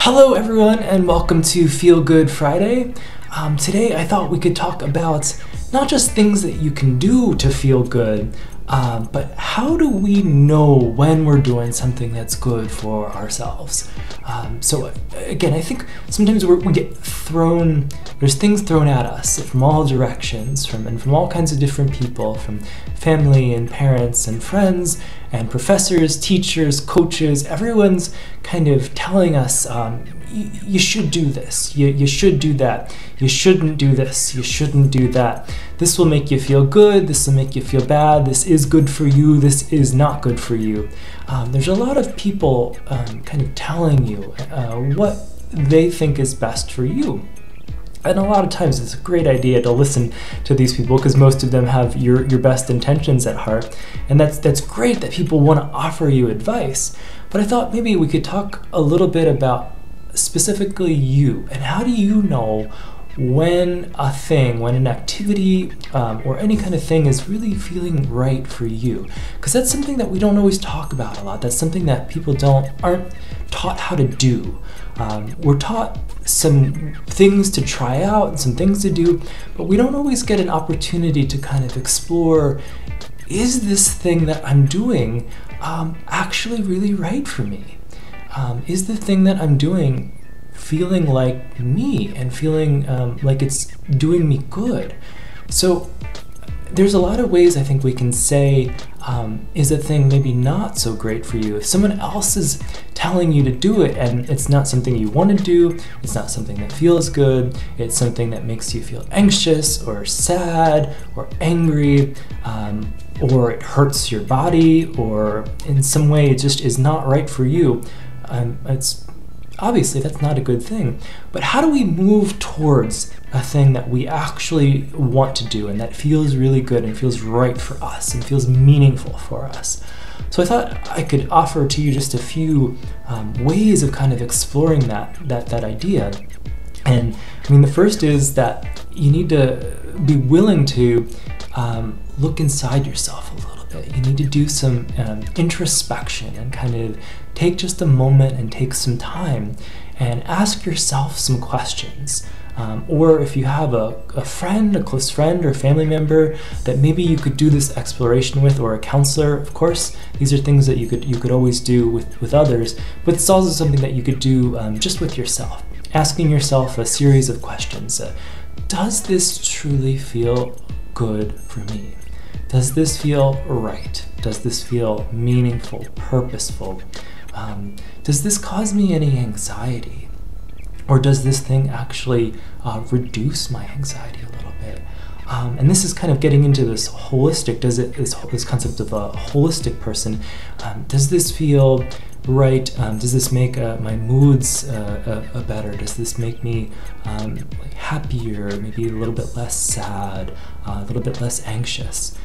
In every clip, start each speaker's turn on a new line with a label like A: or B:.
A: Hello everyone and welcome to Feel Good Friday. Today I thought we could talk about not just things that you can do to feel good, but how do we know when we're doing something that's good for ourselves? So again, I think sometimes we get there's things thrown at us from all directions, from all kinds of different people, from family and parents and friends and professors, teachers, coaches. Everyone's kind of telling us, you should do this, you should do that, you shouldn't do this, you shouldn't do that. This will make you feel good, this will make you feel bad, this is good for you, this is not good for you. There's a lot of people kind of telling you what they think is best for you. And a lot of times it's a great idea to listen to these people because most of them have your best intentions at heart. And that's great that people want to offer you advice. But I thought maybe we could talk a little bit about specifically you, and how do you know when an activity or any kind of thing is really feeling right for you? Because that's something that we don't always talk about a lot. That's something that people aren't taught how to do. We're taught some things to try out and some things to do, but we don't always get an opportunity to kind of explore, is this thing that I'm doing actually really right for me? Is the thing that I'm doing feeling like me and feeling like it's doing me good? So there's a lot of ways I think we can say, is a thing maybe not so great for you? If someone else is telling you to do it and it's not something you want to do, it's not something that feels good, it's something that makes you feel anxious or sad or angry, or it hurts your body, or in some way it just is not right for you, it's obviously that's not a good thing. But how do we move towards a thing that we actually want to do and that feels really good and feels right for us and feels meaningful for us? So I thought I could offer to you just a few ways of kind of exploring that idea. And I mean, the first is that you need to be willing to look inside yourself a little bit. You need to do some introspection and kind of take just a moment and take some time and ask yourself some questions. Or if you have a friend, a close friend or a family member that maybe you could do this exploration with, or a counselor, of course, these are things that you could always do with others, but it's also something that you could do just with yourself. Asking yourself a series of questions. Does this truly feel good for me? Does this feel right? Does this feel meaningful, purposeful? Does this cause me any anxiety? Or does this thing actually reduce my anxiety a little bit? And this is kind of getting into this holistic, this concept of a holistic person. Does this feel right? Does this make my moods better? Does this make me like happier, maybe a little bit less sad, a little bit less anxious?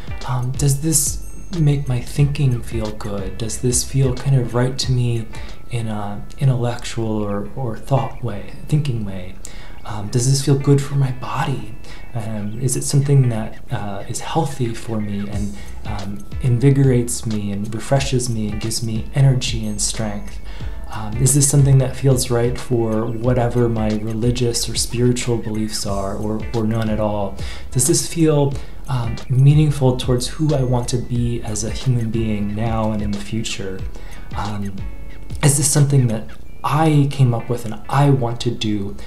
A: Does this make my thinking feel good? Does this feel kind of right to me in an intellectual or thinking way? Does this feel good for my body? Is it something that is healthy for me and invigorates me and refreshes me and gives me energy and strength? Is this something that feels right for whatever my religious or spiritual beliefs are, or none at all? Does this feel meaningful towards who I want to be as a human being now and in the future? Is this something that I came up with and I want to do?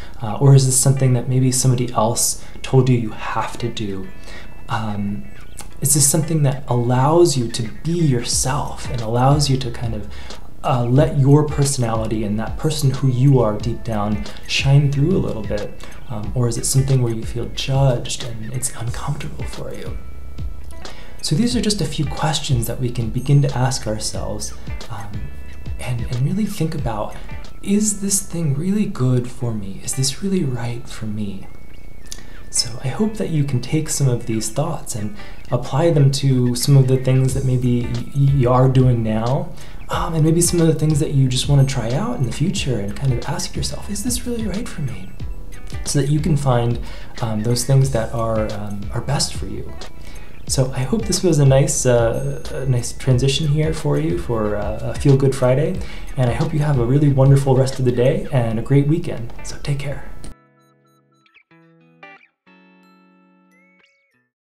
A: Or is this something that maybe somebody else told you have to do? Is this something that allows you to be yourself and allows you to kind of let your personality and that person who you are deep down shine through a little bit? Or is it something where you feel judged and it's uncomfortable for you? So these are just a few questions that we can begin to ask ourselves and really think about, is this thing really good for me? Is this really right for me? So I hope that you can take some of these thoughts and apply them to some of the things that maybe you are doing now, and maybe some of the things that you just want to try out in the future, and kind of ask yourself, is this really right for me? So that you can find those things that are best for you. So I hope this was a nice transition here for you for a Feel Good Friday, and I hope you have a really wonderful rest of the day and a great weekend. So take care.